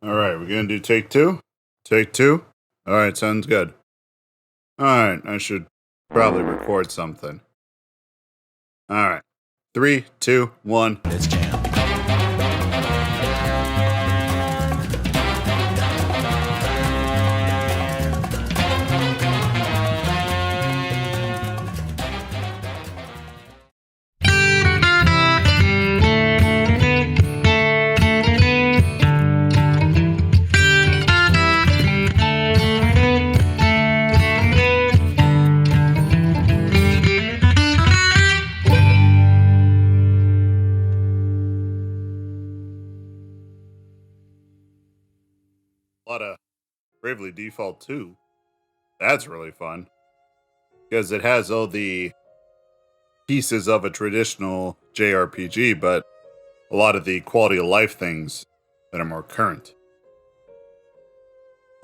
All right, we're going to do take two? Take two? All right, sounds good. All right, I should probably record something. All right. 3, 2, 1. Let's jam. A lot of Bravely Default 2. That's really fun. Because it has all the pieces of a traditional JRPG, but a lot of the quality of life things that are more current.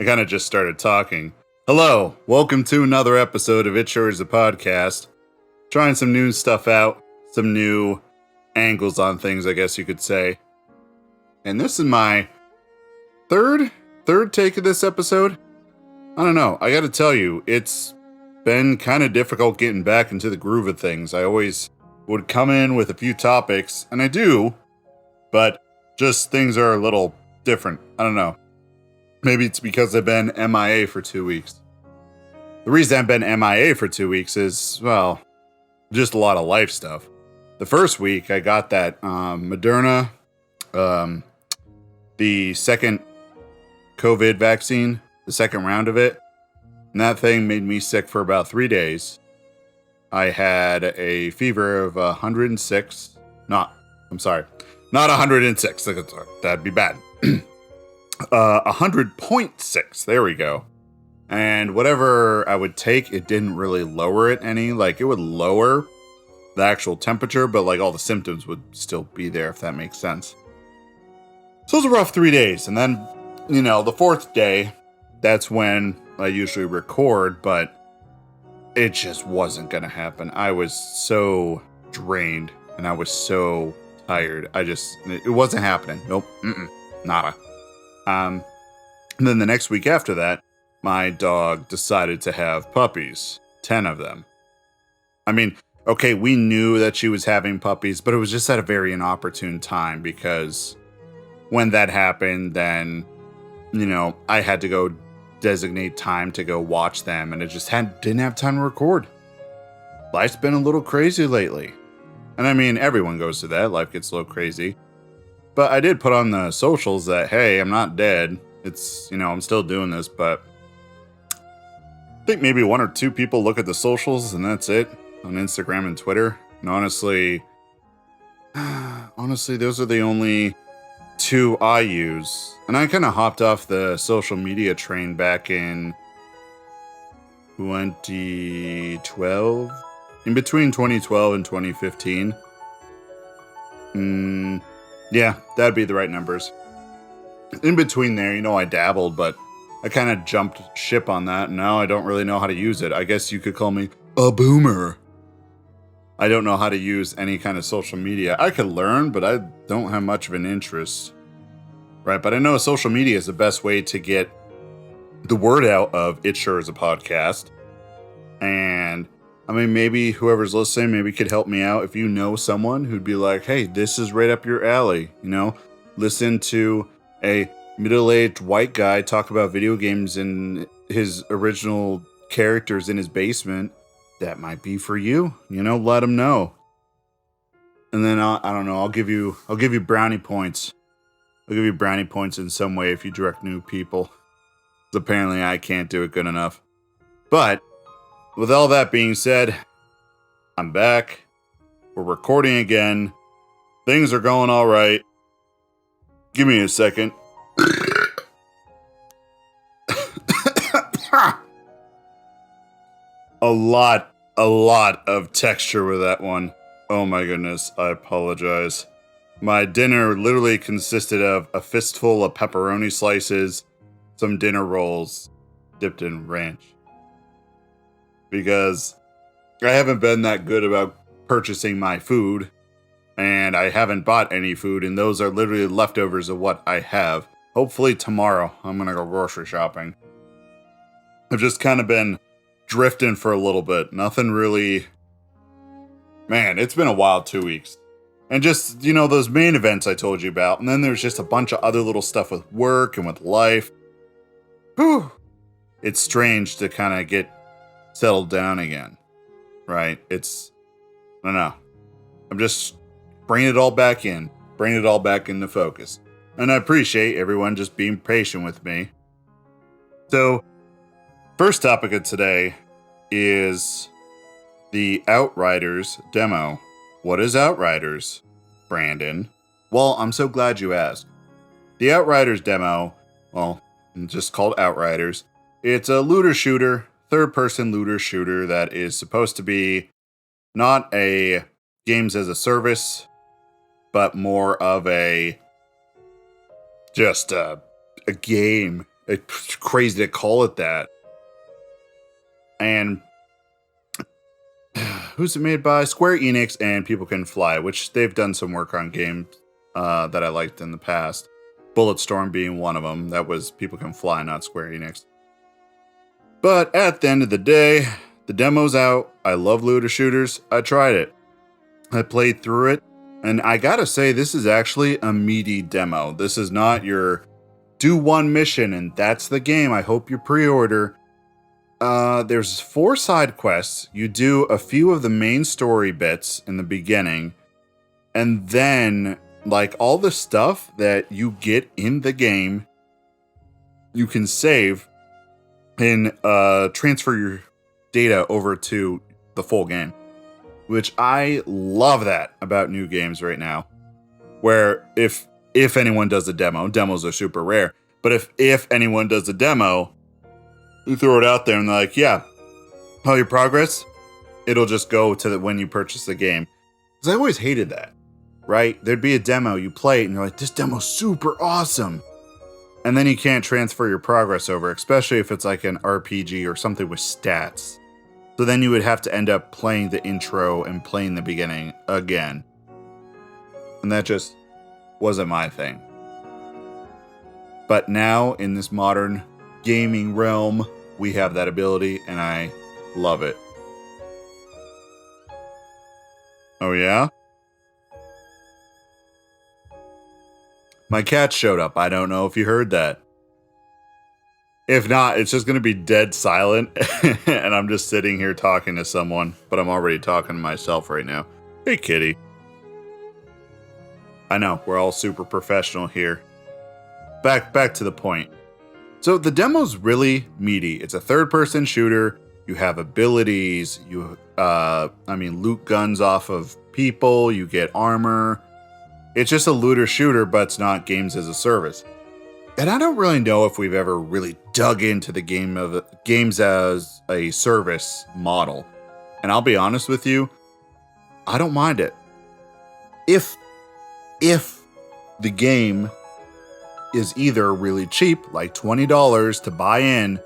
I kind of just started talking. Hello, welcome to another episode of It Sure Is a Podcast. Trying some new stuff out, some new angles on things, I guess you could say. And this is my third take of this episode. I don't know, I gotta tell you, it's been kind of difficult getting back into the groove of things. I always would come in with a few topics, and I do, but just things are a little different. I don't know. Maybe it's because I've been MIA for 2 weeks. The reason I've been MIA for 2 weeks is, well, just a lot of life stuff. The first week, I got that Moderna, the second COVID vaccine, the second round of it. And that thing made me sick for about 3 days. I had a fever of 106. Not 106. That'd be bad. 100.6. There we go. And whatever I would take, it didn't really lower it any. Like, it would lower the actual temperature, but like all the symptoms would still be there, if that makes sense. So it was a rough 3 days. And then, the fourth day, that's when I usually record, but it just wasn't going to happen. I was so drained and I was so tired. It wasn't happening. Nope. Nada. And then the next week after that, my dog decided to have puppies. 10 of them. I mean, okay, we knew that she was having puppies, but it was just at a very inopportune time because when that happened, then, I had to go designate time to go watch them, and it just didn't have time to record. Life's been a little crazy lately. And I mean, everyone goes through that. Life gets a little crazy. But I did put on the socials that, hey, I'm not dead. It's, I'm still doing this, but I think maybe 1 or 2 people look at the socials and that's it on Instagram and Twitter. And honestly, those are the only 2 I use. And I kind of hopped off the social media train back in 2012, in between 2012 and 2015. Yeah, that'd be the right numbers. In between there, I dabbled, but I kind of jumped ship on that, and now I don't really know how to use it. I guess you could call me a boomer. I don't know how to use any kind of social media. I could learn, but I don't have much of an interest. Right, but I know social media is the best way to get the word out of It Sure Is a Podcast. And, I mean, maybe whoever's listening, maybe could help me out. If you know someone who'd be like, hey, this is right up your alley, listen to a middle-aged white guy talk about video games and his original characters in his basement. That might be for you, let them know. And then, I don't know, I'll give you brownie points. I'll give you brownie points in some way if you direct new people. Because apparently I can't do it good enough. But, with all that being said, I'm back. We're recording again. Things are going all right. Give me a second. A lot of texture with that one. Oh my goodness, I apologize. My dinner literally consisted of a fistful of pepperoni slices, some dinner rolls dipped in ranch. Because I haven't been that good about purchasing my food, and I haven't bought any food, and those are literally leftovers of what I have. hopefully tomorrow I'm going to go grocery shopping. I've just kind of been drifting for a little bit. Nothing really. Man, it's been a wild 2 weeks. And just, those main events I told you about. And then there's just a bunch of other little stuff with work and with life. Whew. It's strange to kind of get settled down again. Right? I don't know. I'm just bringing it all back in. Bringing it all back into focus. And I appreciate everyone just being patient with me. So, first topic of today is the Outriders Demo. What is Outriders, Brandon? Well, I'm so glad you asked. The Outriders Demo, well, it's just called Outriders. It's a looter shooter, third-person looter shooter that is supposed to be not a games as a service, but more of just a game. It's crazy to call it that. And who's it made by? Square Enix and People Can Fly, which they've done some work on games that I liked in the past. Bulletstorm being one of them. That was People Can Fly, not Square Enix. But at the end of the day, the demo's out. I love looter shooters. I tried it. I played through it. And I gotta say, this is actually a meaty demo. This is not your do one mission and that's the game. I hope you pre-order. There's 4 side quests. You do a few of the main story bits in the beginning, and then all the stuff that you get in the game, you can save and transfer your data over to the full game, which I love that about new games right now, where if anyone does a demo, demos are super rare, but if anyone does a demo, you throw it out there and they're like, yeah, all your progress, it'll just go to when you purchase the game. Because I always hated that, right? There'd be a demo, you play it, and you're like, this demo's super awesome. And then you can't transfer your progress over, especially if it's like an RPG or something with stats. So then you would have to end up playing the intro and playing the beginning again. And that just wasn't my thing. But now, in this modern gaming realm, we have that ability, and I love it. Oh yeah? My cat showed up. I don't know if you heard that. If not, it's just going to be dead silent, and I'm just sitting here talking to someone, but I'm already talking to myself right now. Hey, kitty. I know, we're all super professional here. Back to the point. So the demo's really meaty. It's a third-person shooter. You have abilities. You, loot guns off of people. You get armor. It's just a looter shooter, but it's not games as a service. And I don't really know if we've ever really dug into the games as a service model. And I'll be honest with you, I don't mind it. If the game is either really cheap, like $20 to buy in,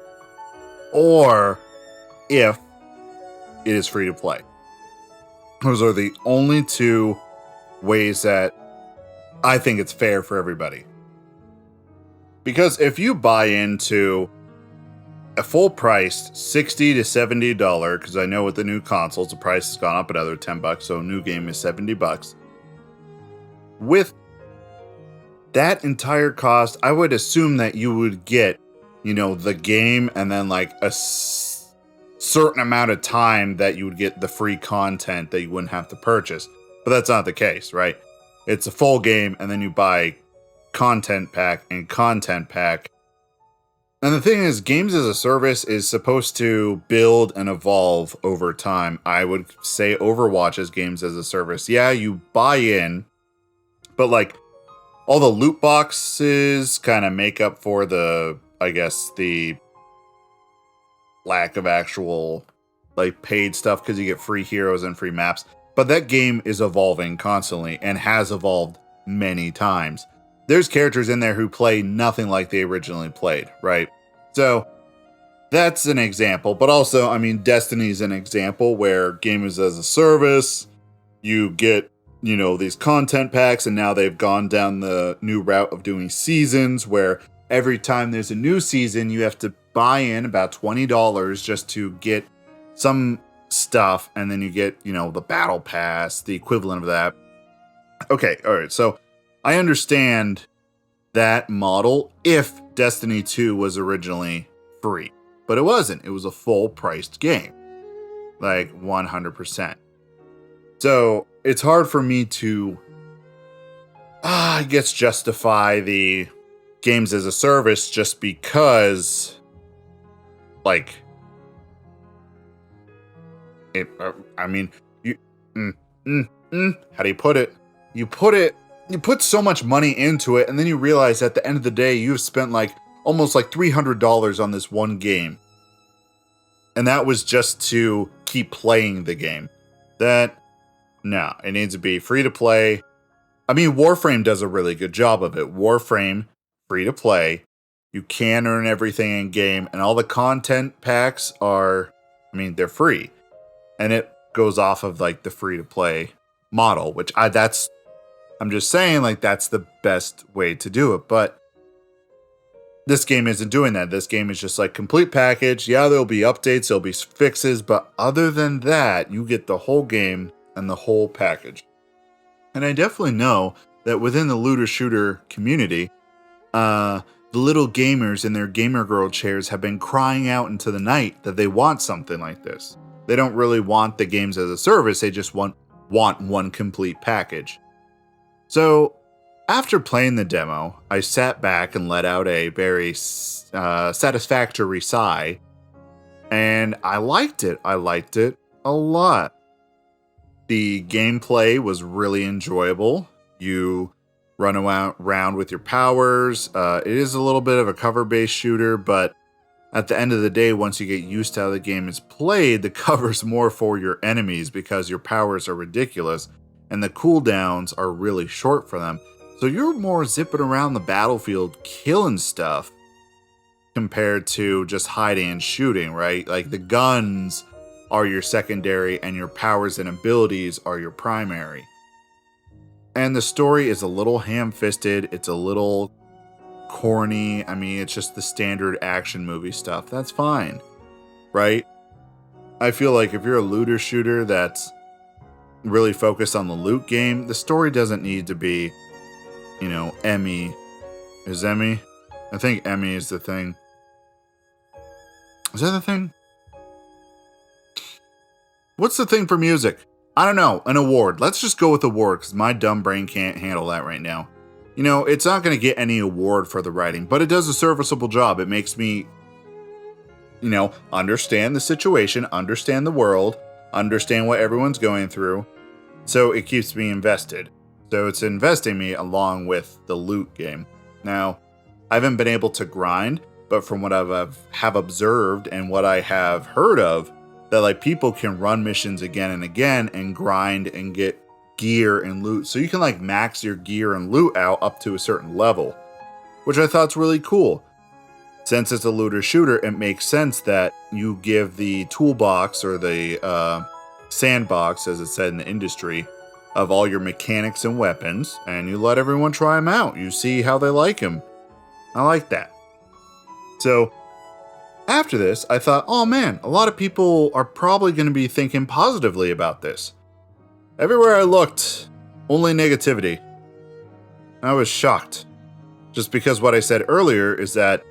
or if it is free to play. Those are the only 2 ways that I think it's fair for everybody. Because if you buy into a full priced $60 to $70, because I know with the new consoles, the price has gone up another $10, so a new game is $70. With that entire cost, I would assume that you would get, the game and then a certain amount of time that you would get the free content that you wouldn't have to purchase. But that's not the case, right? It's a full game and then you buy content pack and content pack. And the thing is, games as a service is supposed to build and evolve over time. I would say Overwatch is games as a service. Yeah, you buy in, but all the loot boxes kind of make up for the lack of actual paid stuff because you get free heroes and free maps. But that game is evolving constantly and has evolved many times. There's characters in there who play nothing like they originally played, right? So that's an example. But also, Destiny's an example where games as a service, you get these content packs, and now they've gone down the new route of doing seasons where every time there's a new season, you have to buy in about $20 just to get some stuff, and then you get, the battle pass, the equivalent of that. Okay, all right, so I understand that model if Destiny 2 was originally free, but it wasn't. It was a full-priced game, like 100%. So it's hard for me to, I guess, justify the games as a service just because, like, it. I mean, you. How do you put it? You put so much money into it, and then you realize at the end of the day, you've spent like almost like $300 on this one game, and that was just to keep playing the game. No, it needs to be free to play. I mean, Warframe does a really good job of it. Warframe, free to play. You can earn everything in game, and all the content packs are, they're free. And it goes off of like the free to play model, which I'm just saying, like, that's the best way to do it. But this game isn't doing that. This game is just like complete package. Yeah, there'll be updates, there'll be fixes, but other than that, you get the whole game and the whole package. And I definitely know that within the looter shooter community, the little gamers in their gamer girl chairs have been crying out into the night that they want something like this. They don't really want the games as a service, they just want one complete package. So after playing the demo, I sat back and let out a very satisfactory sigh, and I liked it. I liked it a lot. The gameplay was really enjoyable. You run around with your powers. It is a little bit of a cover-based shooter, but at the end of the day, once you get used to how the game is played, the cover's more for your enemies because your powers are ridiculous and the cooldowns are really short for them. So you're more zipping around the battlefield killing stuff compared to just hiding and shooting, right? Like the guns are your secondary and your powers and abilities are your primary. And the story is a little ham-fisted. It's a little corny. It's just the standard action movie stuff. That's fine, right? I feel like if you're a looter shooter that's really focused on the loot game, the story doesn't need to be, Emmy. Is Emmy? I think Emmy is the thing. Is that the thing? What's the thing for music? I don't know. An award. Let's just go with award because my dumb brain can't handle that right now. It's not going to get any award for the writing, but it does a serviceable job. It makes me, understand the situation, understand the world, understand what everyone's going through. So it keeps me invested. So it's investing me along with the loot game. Now, I haven't been able to grind, but from what I have observed and what I have heard of, that like people can run missions again and again and grind and get gear and loot. So you can like max your gear and loot out up to a certain level, which I thought's really cool. Since it's a looter shooter, it makes sense that you give the toolbox or the sandbox, as it's said in the industry, of all your mechanics and weapons, and you let everyone try them out. You see how they like them. I like that. So after this, I thought, oh man, a lot of people are probably going to be thinking positively about this. Everywhere I looked, only negativity. I was shocked. Just because what I said earlier is that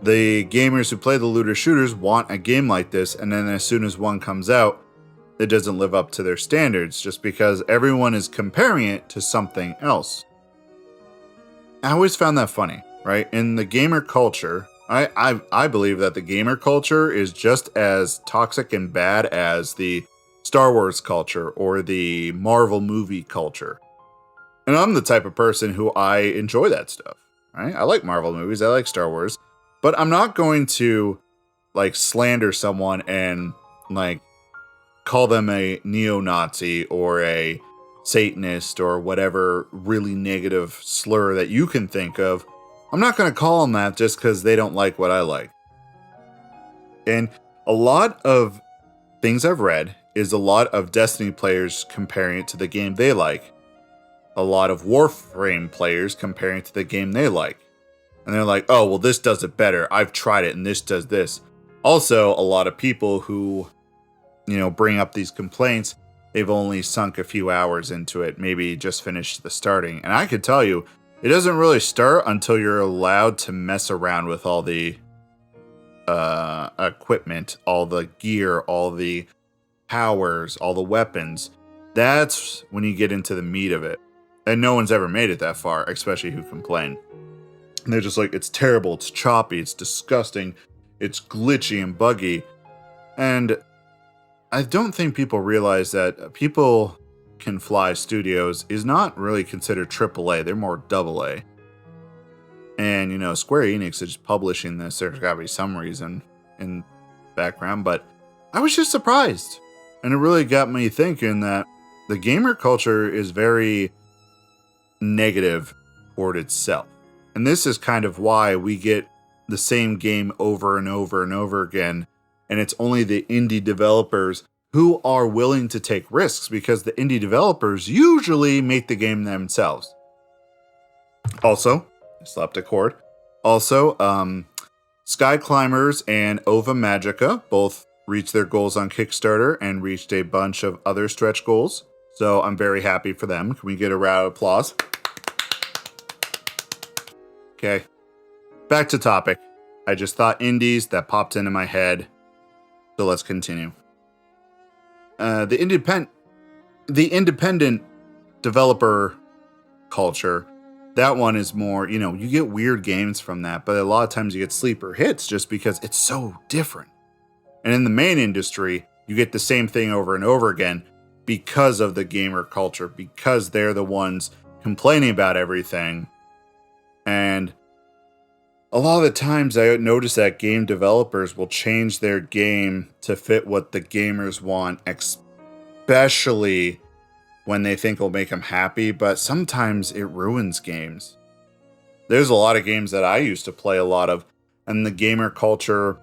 the gamers who play the looter shooters want a game like this, and then as soon as one comes out, it doesn't live up to their standards just because everyone is comparing it to something else. I always found that funny, right? In the gamer culture, I believe that the gamer culture is just as toxic and bad as the Star Wars culture or the Marvel movie culture. And I'm the type of person who I enjoy that stuff, right? I like Marvel movies, I like Star Wars, but I'm not going to like slander someone and like call them a neo-Nazi or a Satanist or whatever really negative slur that you can think of. I'm not going to call them that just because they don't like what I like. And a lot of things I've read is a lot of Destiny players comparing it to the game they like. a lot of Warframe players comparing it to the game they like. And they're like, oh, well, this does it better. I've tried it and this does this. Also, a lot of people who, bring up these complaints, they've only sunk a few hours into it, maybe just finished the starting. And I could tell you, it doesn't really start until you're allowed to mess around with all the equipment, all the gear, all the powers, all the weapons. That's when you get into the meat of it. And no one's ever made it that far, especially who complain. And they're just like, it's terrible, it's choppy, it's disgusting, it's glitchy and buggy. And I don't think people realize that People Can Fly Studios is not really considered AAA. They're more AA. And, Square Enix is publishing this. There's got to be some reason in background. But I was just surprised. And it really got me thinking that the gamer culture is very negative toward itself. And this is kind of why we get the same game over and over and over again. And it's only the indie developers who are willing to take risks, because the indie developers usually make the game themselves. Also, I slapped a chord. Also, Sky Climbers and Ova Magica both reached their goals on Kickstarter and reached a bunch of other stretch goals. So I'm very happy for them. Can we get a round of applause? Okay, back to topic. I just thought indies, that popped into my head. So let's continue. The independent developer culture, that one is more, you get weird games from that, but a lot of times you get sleeper hits just because it's so different. And in the main industry, you get the same thing over and over again because of the gamer culture, because they're the ones complaining about everything. And a lot of the times I notice that game developers will change their game to fit what the gamers want, especially when they think it'll make them happy, but sometimes it ruins games. There's a lot of games that I used to play a lot of, and the gamer culture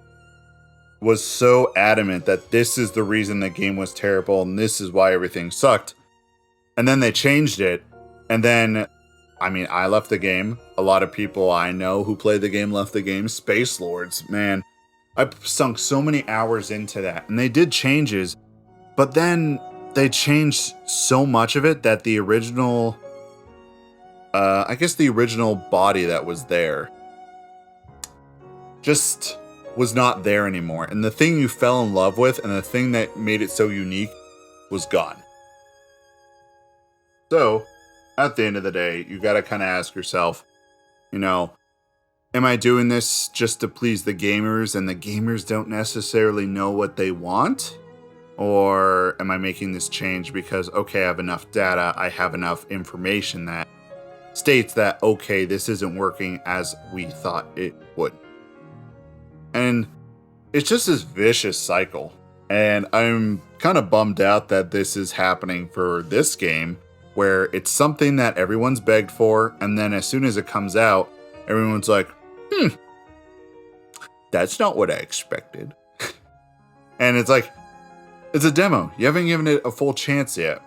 was so adamant that this is the reason the game was terrible and this is why everything sucked. And then they changed it, and then I left the game. A lot of people I know who played the game left the game. Space Lords, man. I sunk so many hours into that. And they did changes, but then they changed so much of it that the original, the original body that was there just was not there anymore. And the thing you fell in love with and the thing that made it so unique was gone. So, at the end of the day, you got to kind of ask yourself, am I doing this just to please the gamers and the gamers don't necessarily know what they want? Or am I making this change because, okay, I have enough data, I have enough information that states that, okay, this isn't working as we thought it would. And it's just this vicious cycle. And I'm kind of bummed out that this is happening for this game, where it's something that everyone's begged for, and then as soon as it comes out, everyone's like, that's not what I expected. And it's like, it's a demo. You haven't given it a full chance yet.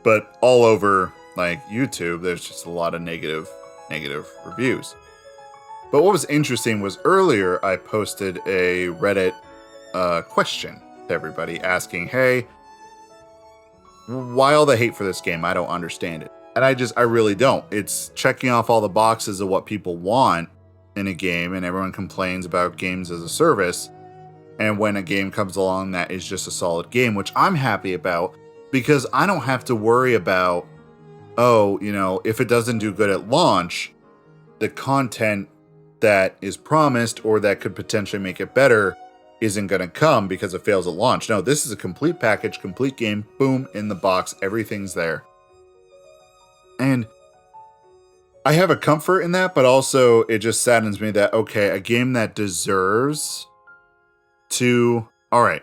But all over YouTube, there's just a lot of negative reviews. But what was interesting was earlier I posted a Reddit question to everybody asking, hey, why all the hate for this game? I don't understand it. And I really don't. It's checking off all the boxes of what people want in a game, and everyone complains about games as a service. And when a game comes along that is just a solid game, which I'm happy about, because I don't have to worry about, if it doesn't do good at launch, the content that is promised or that could potentially make it better isn't going to come because it fails at launch. No, this is a complete package, complete game, boom, in the box, everything's there. And I have a comfort in that, but also it just saddens me that, okay, a game that deserves to... All right.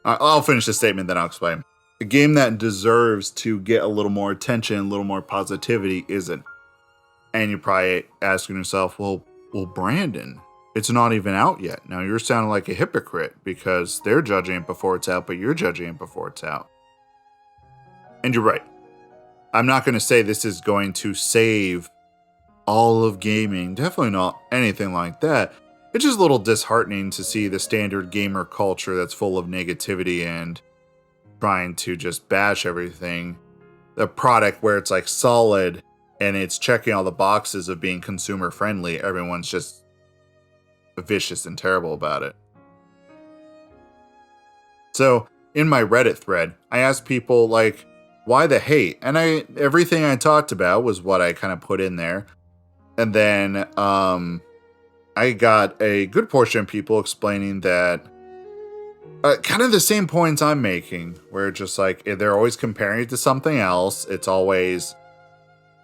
I'll finish the statement, then I'll explain. A game that deserves to get a little more attention, a little more positivity isn't. And you're probably asking yourself, well, Brandon, it's not even out yet. Now you're sounding like a hypocrite because they're judging it before it's out, but you're judging it before it's out. And you're right. I'm not going to say this is going to save all of gaming. Definitely not anything like that. It's just a little disheartening to see the standard gamer culture that's full of negativity and trying to just bash everything. The product where it's like solid and it's checking all the boxes of being consumer friendly. Everyone's just vicious and terrible about it. So in my Reddit thread, I asked people like, why the hate? And everything I talked about was what I kind of put in there. And then I got a good portion of people explaining that kind of the same points I'm making, where just like they're always comparing it to something else. It's always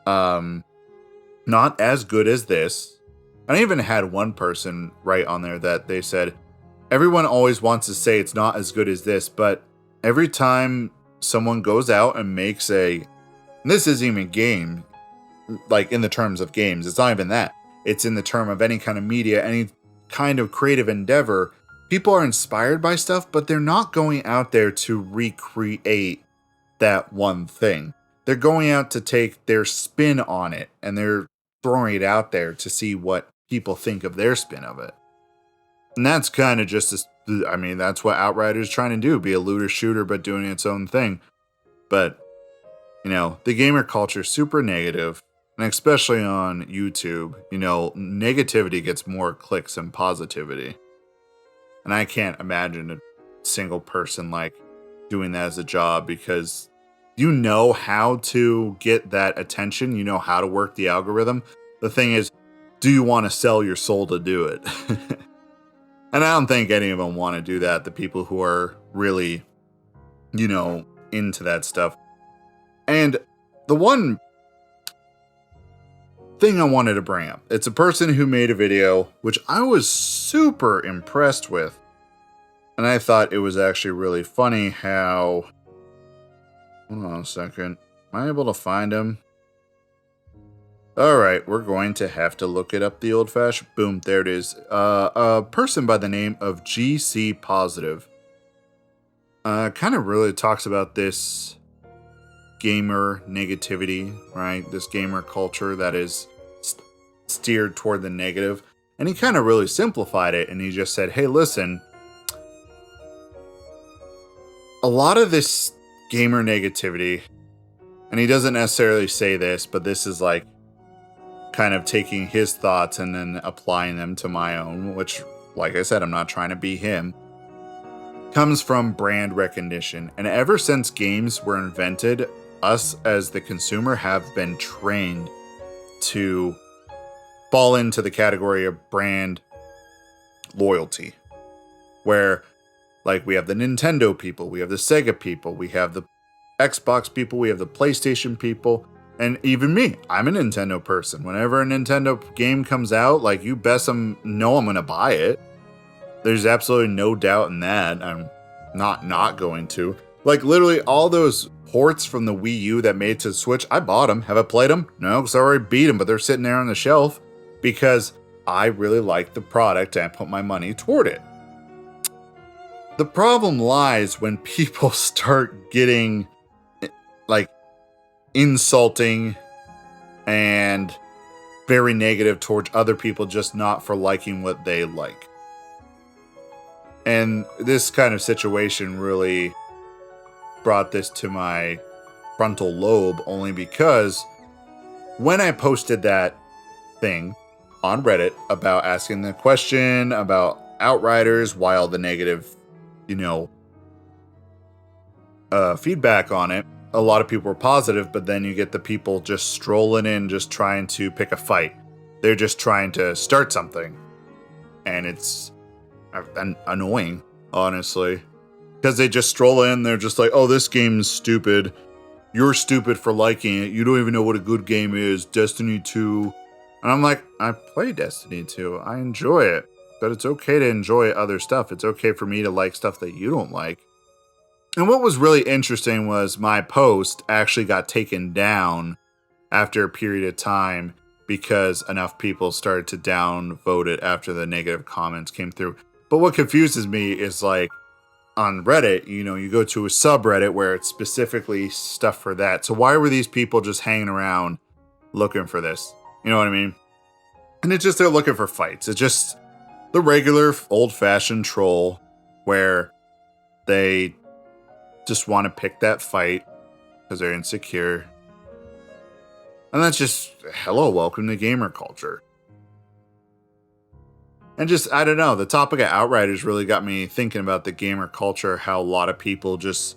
not as good as this. And I even had one person write on there that they said, everyone always wants to say it's not as good as this, but every time someone goes out and makes and this isn't even game, like in the terms of games, it's not even that. It's in the term of any kind of media, any kind of creative endeavor. People are inspired by stuff, but they're not going out there to recreate that one thing. They're going out to take their spin on it, and they're throwing it out there to see what people think of their spin of it. And that's kind of just, that's what Outriders is trying to do, be a looter shooter, but doing its own thing. But, the gamer culture is super negative, and especially on YouTube, negativity gets more clicks than positivity. And I can't imagine a single person like doing that as a job, because you know how to get that attention. You know how to work the algorithm. The thing is, do you want to sell your soul to do it? And I don't think any of them want to do that. The people who are really, into that stuff. And the one thing I wanted to bring up, it's a person who made a video, which I was super impressed with. And I thought it was actually really funny how, hold on a second. Am I able to find him? All right, we're going to have to look it up the old-fashioned. Boom, there it is. A person by the name of GC Positive. Kind of really talks about this gamer negativity, right? This gamer culture that is steered toward the negative. And he kind of really simplified it, and he just said, hey, listen, a lot of this gamer negativity, and he doesn't necessarily say this, but this is like kind of taking his thoughts and then applying them to my own, which, like I said, I'm not trying to be him, comes from brand recognition. And ever since games were invented, us as the consumer have been trained to fall into the category of brand loyalty, where like we have the Nintendo people, we have the Sega people, we have the Xbox people, we have the PlayStation people. And even me, I'm a Nintendo person. Whenever a Nintendo game comes out, like, you best know I'm going to buy it. There's absolutely no doubt in that. I'm not going to. Like, literally, all those ports from the Wii U that made it to the Switch, I bought them. Have I played them? No, because I already beat them, but they're sitting there on the shelf because I really like the product and I put my money toward it. The problem lies when people start getting, like, insulting and very negative towards other people just not for liking what they like. And this kind of situation really brought this to my frontal lobe, only because when I posted that thing on Reddit about asking the question about Outriders, why all the negative, feedback on it, a lot of people were positive, but then you get the people just strolling in, just trying to pick a fight. They're just trying to start something. And it's annoying, honestly. Because they just stroll in, they're just like, oh, this game's stupid. You're stupid for liking it. You don't even know what a good game is. Destiny 2. And I'm like, I play Destiny 2. I enjoy it. But it's okay to enjoy other stuff. It's okay for me to like stuff that you don't like. And what was really interesting was my post actually got taken down after a period of time because enough people started to downvote it after the negative comments came through. But what confuses me is, like, on Reddit, you go to a subreddit where it's specifically stuff for that. So why were these people just hanging around looking for this? You know what I mean? And it's just they're looking for fights. It's just the regular old-fashioned troll where they just want to pick that fight because they're insecure. And that's just, hello, welcome to gamer culture. And just, I don't know, the topic of Outriders really got me thinking about the gamer culture, how a lot of people just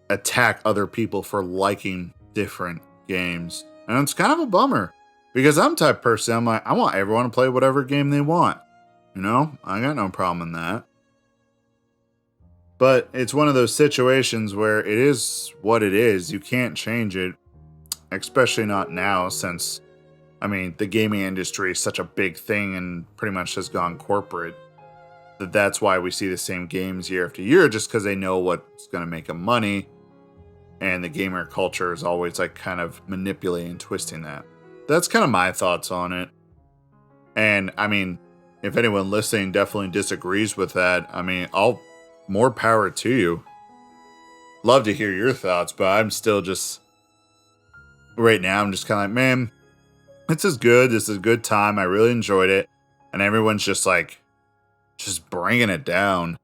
attack other people for liking different games. And it's kind of a bummer, because I'm the type of person, I'm like, I want everyone to play whatever game they want. I got no problem in that. But it's one of those situations where it is what it is. You can't change it, especially not now, since the gaming industry is such a big thing and pretty much has gone corporate. That's why we see the same games year after year, just because they know what's going to make them money. And the gamer culture is always like kind of manipulating and twisting that. That's kind of my thoughts on it. And if anyone listening definitely disagrees with that, more power to you. Love to hear your thoughts, but I'm still just, right now, I'm just kind of like, man, this is good. This is a good time. I really enjoyed it. And everyone's just like, just bringing it down.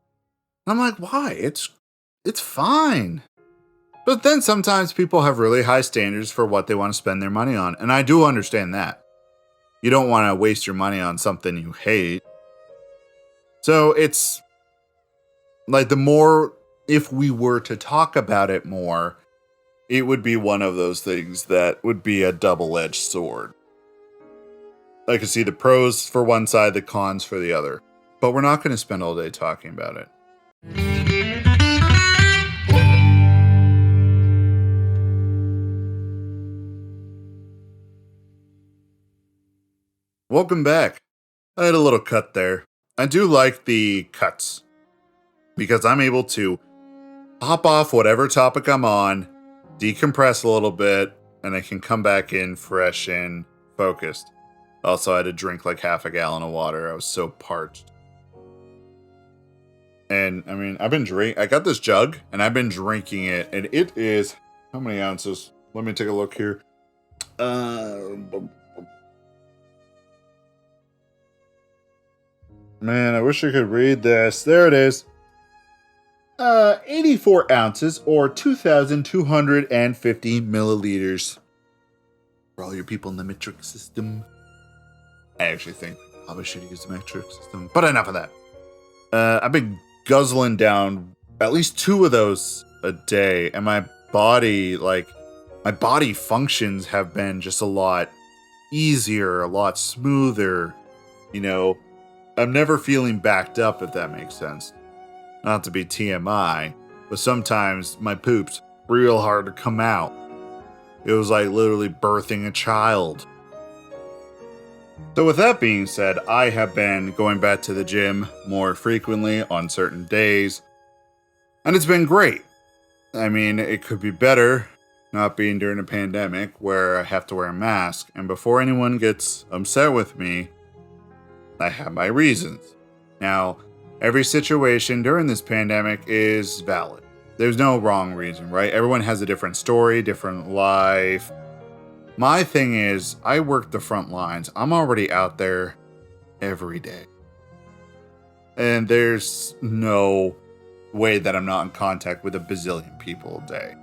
And I'm like, why? It's fine. But then sometimes people have really high standards for what they want to spend their money on. And I do understand that. You don't want to waste your money on something you hate. So it's like, the more, if we were to talk about it more, it would be one of those things that would be a double-edged sword. I can see the pros for one side, the cons for the other. But we're not going to spend all day talking about it. Welcome back. I had a little cut there. I do like the cuts, because I'm able to hop off whatever topic I'm on, decompress a little bit, and I can come back in fresh and focused. Also, I had to drink like half a gallon of water. I was so parched. And I got this jug and I've been drinking it, and it is, how many ounces? Let me take a look here. Man, I wish I could read this. There it is. 84 ounces or 2,250 milliliters. For all your people in the metric system. I actually think I probably should use the metric system, but enough of that. I've been guzzling down at least 2 of those a day, and my body functions have been just a lot easier, a lot smoother. I'm never feeling backed up, if that makes sense. Not to be TMI, but sometimes my poop's real hard to come out. It was like literally birthing a child. So with that being said, I have been going back to the gym more frequently on certain days, and it's been great. It could be better not being during a pandemic where I have to wear a mask, and before anyone gets upset with me, I have my reasons. Now, every situation during this pandemic is valid. There's no wrong reason, right? Everyone has a different story, different life. My thing is, I work the front lines. I'm already out there every day. And there's no way that I'm not in contact with a bazillion people a day.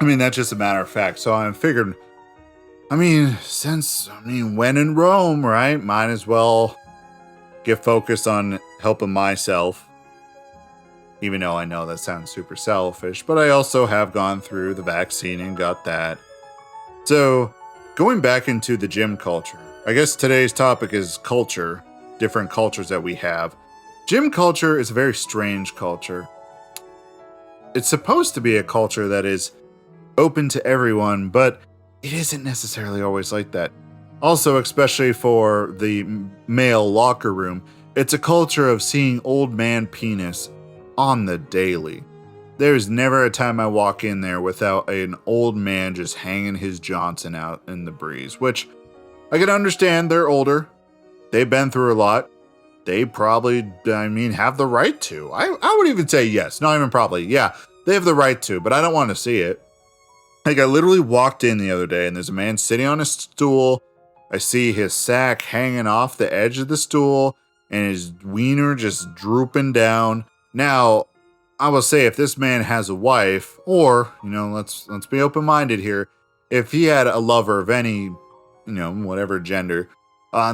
That's just a matter of fact. So I figured, when in Rome, right? Might as well get focused on helping myself. Even though I know that sounds super selfish, but I also have gone through the vaccine and got that. So, going back into the gym culture, I guess today's topic is culture, different cultures that we have. Gym culture is a very strange culture. It's supposed to be a culture that is open to everyone, but it isn't necessarily always like that. Also, especially for the male locker room, it's a culture of seeing old man penis on the daily. There's never a time I walk in there without an old man just hanging his Johnson out in the breeze, which I can understand. They're older. They've been through a lot. they probably, I mean, have the right to. I would even say yes. Not even probably. Yeah, they have the right to, but I don't want to see it. Like, I literally walked in the other day and there's a man sitting on a stool. I see his sack hanging off the edge of the stool and his wiener just drooping down. Now, I will say if this man has a wife, or, let's be open-minded here. If he had a lover of any, whatever gender,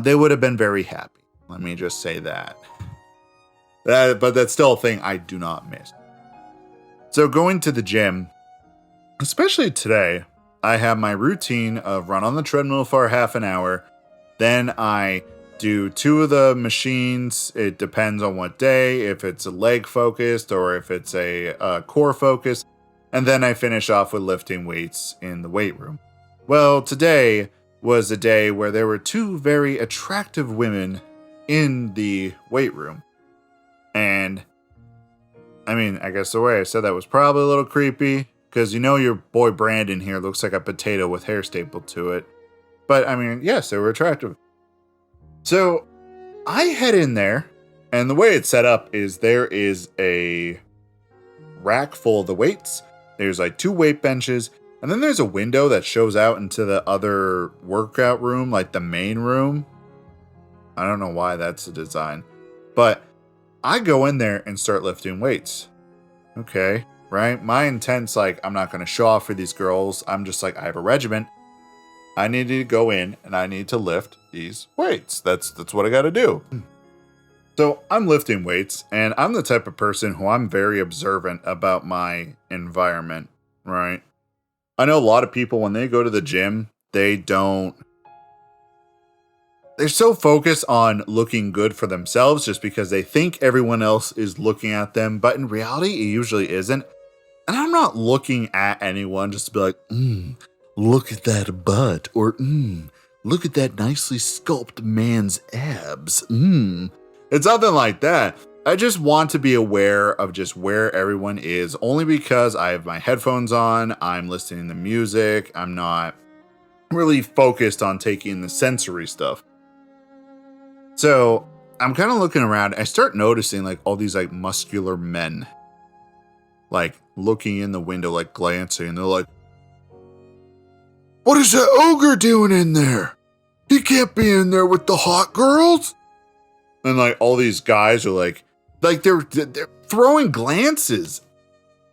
they would have been very happy. Let me just say that. But that's still a thing I do not miss. So going to the gym, especially today, I have my routine of run on the treadmill for half an hour. Then I do 2 of the machines. It depends on what day, if it's a leg focused or if it's a core focus. And then I finish off with lifting weights in the weight room. Well, today was a day where there were 2 very attractive women in the weight room. And I mean, I guess the way I said that was probably a little creepy, because your boy Brandon here looks like a potato with hair stapled to it. But I mean, yes, they were attractive. So I head in there, and the way it's set up is there is a rack full of the weights. There's like 2 weight benches, and then there's a window that shows out into the other workout room, like the main room. I don't know why that's the design, but I go in there and start lifting weights. Okay, right? My intent's like, I'm not going to show off for these girls. I'm just like, I have a regiment. I need to go in and I need to lift these weights. That's what I got to do. So I'm lifting weights, and I'm the type of person who I'm very observant about my environment, right? I know a lot of people, when they go to the gym, they're so focused on looking good for themselves just because they think everyone else is looking at them. But in reality, it usually isn't. And I'm not looking at anyone just to be like, look at that butt, or look at that nicely sculpted man's abs. It's nothing like that. I just want to be aware of just where everyone is, only because I have my headphones on, I'm listening to music, I'm not really focused on taking the sensory stuff. So I'm kind of looking around. I start noticing like all these like muscular men, like looking in the window, like glancing. And they're like, "What is that ogre doing in there? He can't be in there with the hot girls." And like all these guys are like they're throwing glances.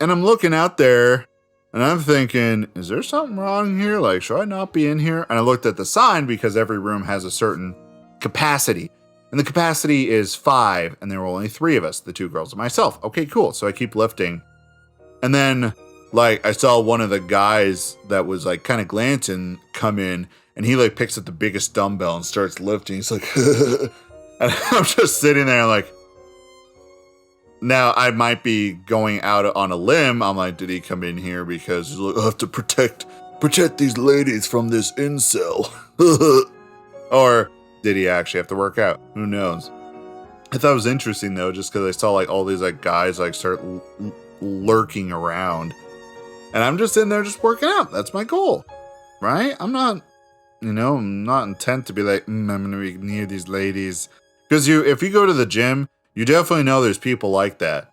And I'm looking out there and I'm thinking, is there something wrong here? Like, should I not be in here? And I looked at the sign because every room has a certain capacity. And the capacity is 5, and there were only 3 of us, the 2 girls and myself. Okay, cool. So I keep lifting. And then, like, I saw one of the guys that was, like, kind of glancing come in, and he, like, picks up the biggest dumbbell and starts lifting. He's like, and I'm just sitting there, like, now I might be going out on a limb. I'm like, did he come in here because I have to protect these ladies from this incel? Or did he actually have to work out? Who knows? I thought it was interesting though, just because I saw like all these like guys like start lurking around, and I'm just in there just working out. That's my goal, right? I'm not, I'm not intent to be like, I'm gonna be near these ladies, because if you go to the gym, you definitely know there's people like that.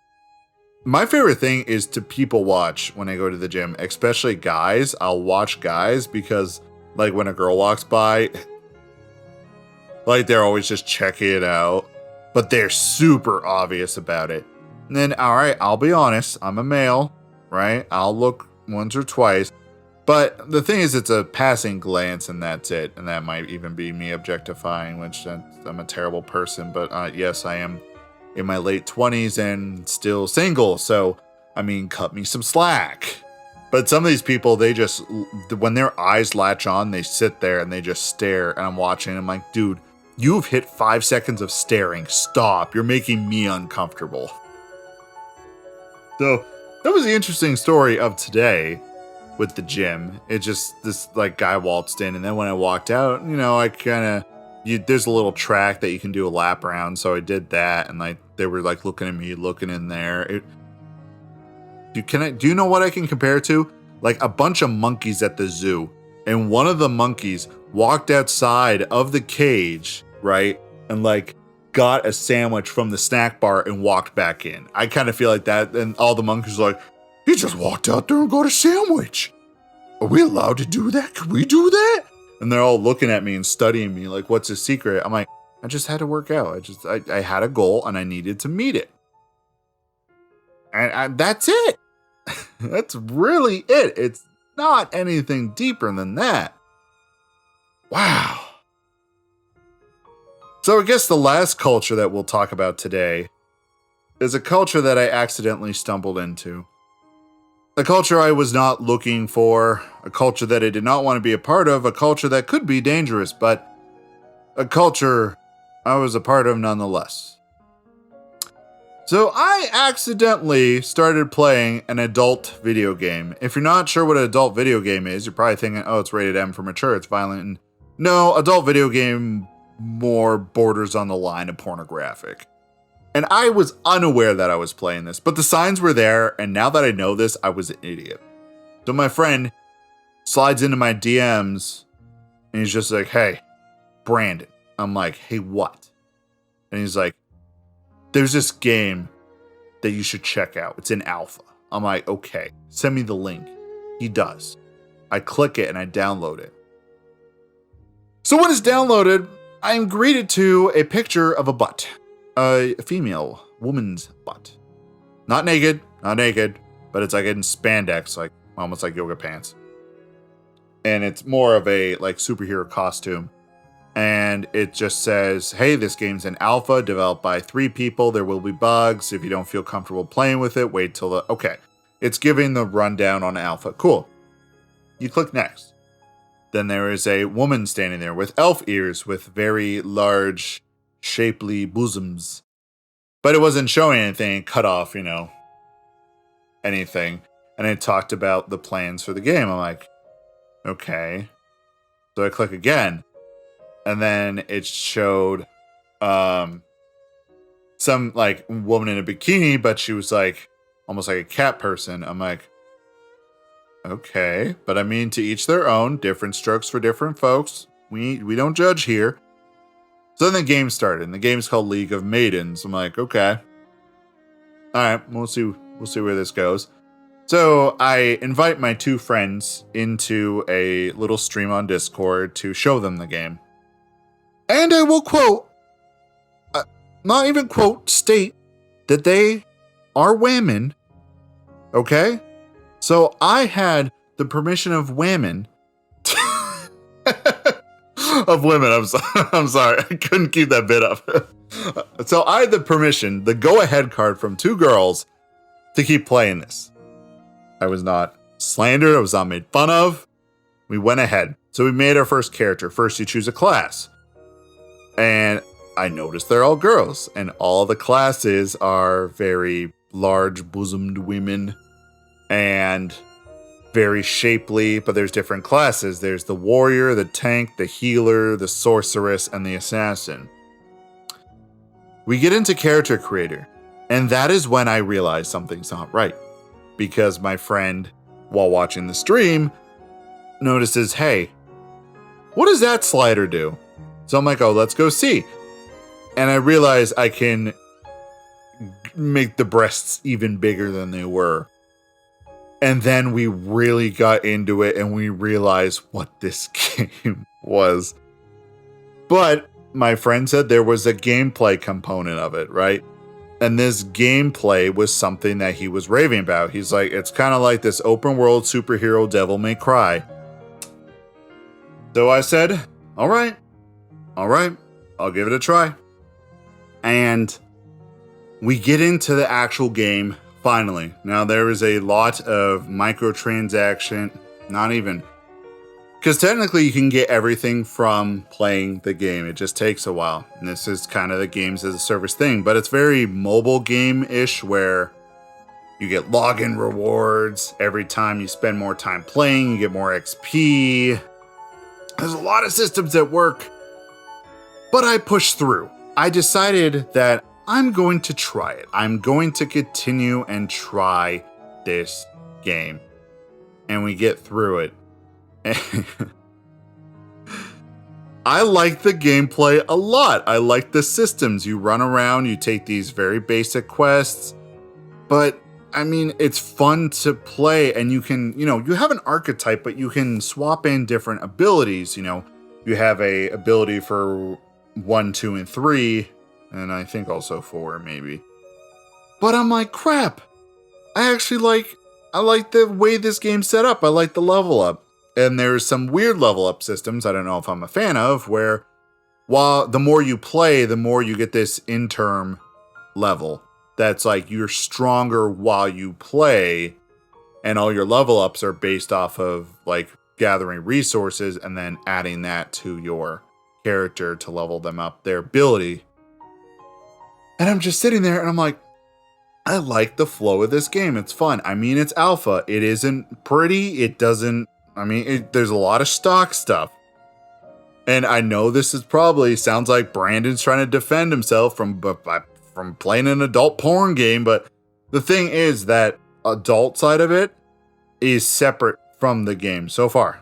My favorite thing is to people watch when I go to the gym, especially guys. I'll watch guys because like when a girl walks by, like they're always just checking it out, but they're super obvious about it. And then, all right, I'll be honest, I'm a male, right? I'll look once or twice, but the thing is, it's a passing glance and that's it. And that might even be me objectifying, which I'm a terrible person, but yes, I am in my late 20s and still single. So, I mean, cut me some slack. But some of these people, they just, when their eyes latch on, they sit there and they just stare. And I'm watching, I'm like, dude, you've hit 5 seconds of staring. Stop. You're making me uncomfortable. So that was the interesting story of today with the gym. It just, this like guy waltzed in, and then when I walked out, I kind of, there's a little track that you can do a lap around. So I did that, and like they were like looking at me, looking in there. Do you know what I can compare to? Like a bunch of monkeys at the zoo, and one of the monkeys walked outside of the cage, right? And like got a sandwich from the snack bar and walked back in. I kind of feel like that. And all the monkeys are like, he just walked out there and got a sandwich. Are we allowed to do that? Can we do that? And they're all looking at me and studying me like, what's his secret? I'm like, I just had to work out. I had a goal and I needed to meet it. And that's it. That's really it. It's not anything deeper than that. Wow. So I guess the last culture that we'll talk about today is a culture that I accidentally stumbled into. A culture I was not looking for, a culture that I did not want to be a part of, a culture that could be dangerous, but a culture I was a part of nonetheless. So I accidentally started playing an adult video game. If you're not sure what an adult video game is, you're probably thinking, oh, it's rated M for mature, it's violent. No, adult video game more borders on the line of pornographic. And I was unaware that I was playing this, but the signs were there, and now that I know this, I was an idiot. So my friend slides into my DMs, and he's just like, hey, Brandon. I'm like, hey, what? And he's like, there's this game that you should check out. It's in alpha. I'm like, okay, send me the link. He does. I click it and I download it. So when it's downloaded, I am greeted to a picture of a butt. A female woman's butt. Not naked, but it's like in spandex, like almost like yoga pants. And it's more of a like superhero costume. And it just says, hey, this game's in alpha, developed by 3 people. There will be bugs. If you don't feel comfortable playing with it, wait till the... Okay, it's giving the rundown on alpha. Cool. You click next. Then there is a woman standing there with elf ears with very large, shapely bosoms. But it wasn't showing anything, cut off, anything. And it talked about the plans for the game. I'm like, okay. So I click again. And then it showed some like woman in a bikini, but she was like almost like a cat person. I'm like, okay, but I mean, to each their own, different strokes for different folks. We don't judge here. So then the game started, and the game's called League of Maidens. I'm like, okay, all right, we'll see where this goes. So I invite my 2 friends into a little stream on Discord to show them the game. And I will quote, not even quote, state that they are women. Okay? So I had the permission of women. Of women, I'm sorry. I couldn't keep that bit up. So I had the permission, the go-ahead card from 2 girls to keep playing this. I was not slandered. I was not made fun of. We went ahead. So we made our first character. First, you choose a class. And I noticed they're all girls, and all the classes are very large bosomed women and very shapely, but there's different classes. There's the warrior, the tank, the healer, the sorceress, and the assassin. We get into character creator, and that is when I realized something's not right. Because my friend, while watching the stream, notices, hey, what does that slider do? So I'm like, oh, let's go see. And I realized I can make the breasts even bigger than they were. And then we really got into it and we realized what this game was. But my friend said there was a gameplay component of it, right? And this gameplay was something that he was raving about. He's like, it's kind of like this open world superhero Devil May Cry. So I said, all right, I'll give it a try. And we get into the actual game finally. Now there is a lot of microtransaction, not even, because technically you can get everything from playing the game. It just takes a while. And this is kind of the games as a service thing, but it's very mobile game-ish where you get login rewards. Every time you spend more time playing, you get more XP. There's a lot of systems that work. But I pushed through. I decided that I'm going to try it. I'm going to continue and try this game. And we get through it. I like the gameplay a lot. I like the systems. You run around, you take these very basic quests, but I mean, it's fun to play, and you can, you have an archetype, but you can swap in different abilities. You have a ability for 1, 2, and 3, and I think also 4 maybe. But I'm like, crap. I like the way this game's set up. I like the level up. And there's some weird level up systems I don't know if I'm a fan of, where while the more you play, the more you get this interim level. That's like you're stronger while you play, and all your level ups are based off of like gathering resources and then adding that to your character to level them up, their ability. And I'm just sitting there and I'm like, I like the flow of this game. It's fun. I mean, it's alpha. It isn't pretty. There's a lot of stock stuff. And I know this is probably sounds like Brandon's trying to defend himself from playing an adult porn game, but the thing is that adult side of it is separate from the game so far.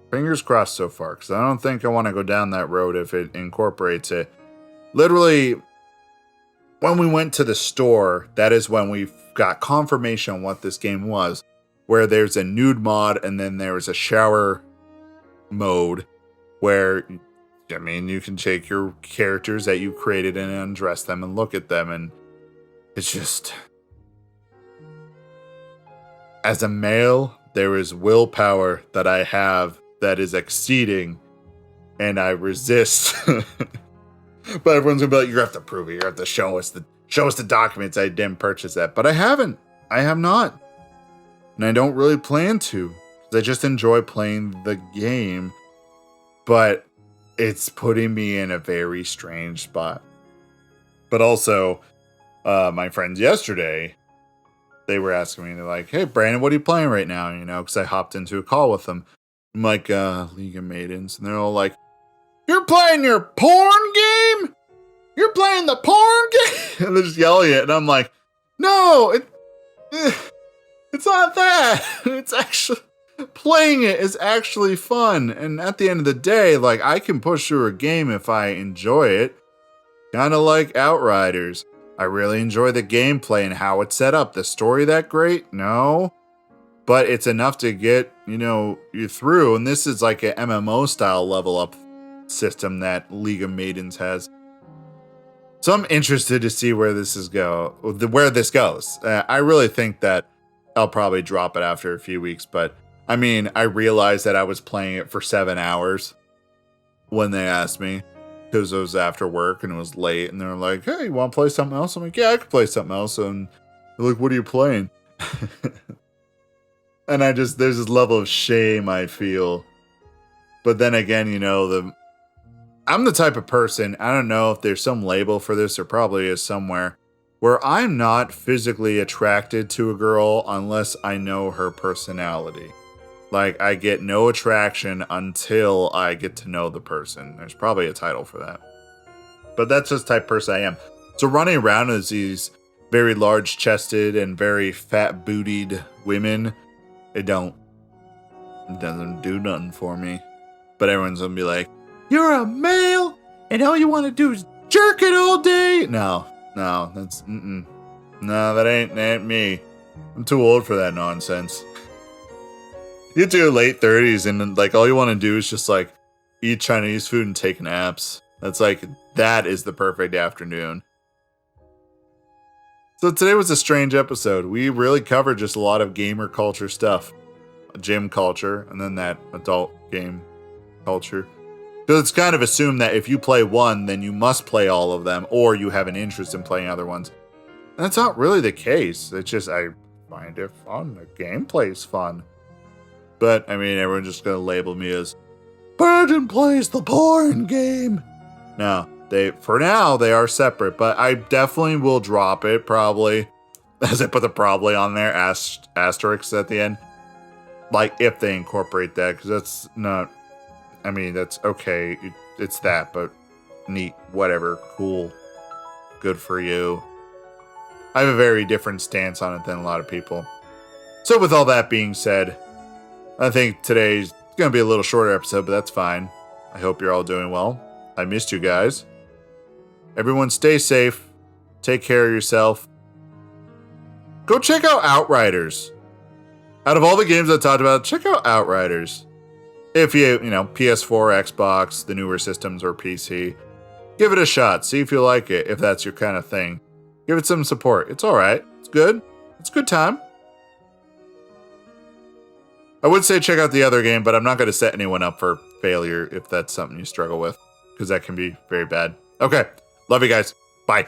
Fingers crossed so far, because I don't think I want to go down that road if it incorporates it. Literally, when we went to the store, that is when we got confirmation on what this game was, where there's a nude mod and then there's a shower mode where, you can take your characters that you created and undress them and look at them, and it's just... As a male, there is willpower that I have that is exceeding, and I resist. But everyone's gonna be like, you have to prove it. You have to show us the documents. I didn't purchase that, but I haven't. I have not, and I don't really plan to. I just enjoy playing the game, but it's putting me in a very strange spot. But also, my friends yesterday, they were asking me, they're like, hey, Brandon, what are you playing right now? Because I hopped into a call with them. I'm like, League of Maidens. And they're all like, you're playing your porn game? You're playing the porn game? And they're just yelling it. And I'm like, no, it's not that. It's actually... Playing it is actually fun, and at the end of the day, like, I can push through a game if I enjoy it. Kind of like Outriders. I really enjoy the gameplay and how it's set up. The story that great? No. But it's enough to get, you through, and this is like an MMO style level up system that League of Maidens has. So I'm interested to see where this goes. I really think that I'll probably drop it after a few weeks, but I realized that I was playing it for 7 hours when they asked me, because it was after work and it was late, and they were like, hey, you want to play something else? I'm like, yeah, I could play something else. And they're like, what are you playing? And there's this level of shame I feel. But then again, I'm the type of person, I don't know if there's some label for this, there probably is somewhere, where I'm not physically attracted to a girl unless I know her personality. Like, I get no attraction until I get to know the person. There's probably a title for that. But that's just the type of person I am. So running around as these very large-chested and very fat-bootied women, it doesn't do nothing for me. But everyone's gonna be like, you're a male, and all you want to do is jerk it all day? No, that's, No, that ain't me. I'm too old for that nonsense. You get to your late 30s and like all you want to do is just like eat Chinese food and take naps. That is the perfect afternoon. So today was a strange episode. We really covered just a lot of gamer culture stuff. Gym culture, and then that adult game culture. Because it's kind of assumed that if you play one, then you must play all of them, or you have an interest in playing other ones. And that's not really the case. It's just, I find it fun. The gameplay's fun. But, everyone's just going to label me as, Brandon plays the porn game. No, for now, they are separate, but I definitely will drop it, probably. As I put the probably on there, asterisks at the end. Like, if they incorporate that, because that's not, that's okay. It's that, but neat, whatever, cool, good for you. I have a very different stance on it than a lot of people. So with all that being said, I think today's going to be a little shorter episode, but that's fine. I hope you're all doing well. I missed you guys. Everyone stay safe. Take care of yourself. Go check out Outriders. Out of all the games I talked about, check out Outriders. If you know, PS4, Xbox, the newer systems, or PC, give it a shot. See if you like it, if that's your kind of thing. Give it some support. It's alright. It's good. It's a good time. I would say check out the other game, but I'm not going to set anyone up for failure if that's something you struggle with, because that can be very bad. Okay. Love you guys. Bye.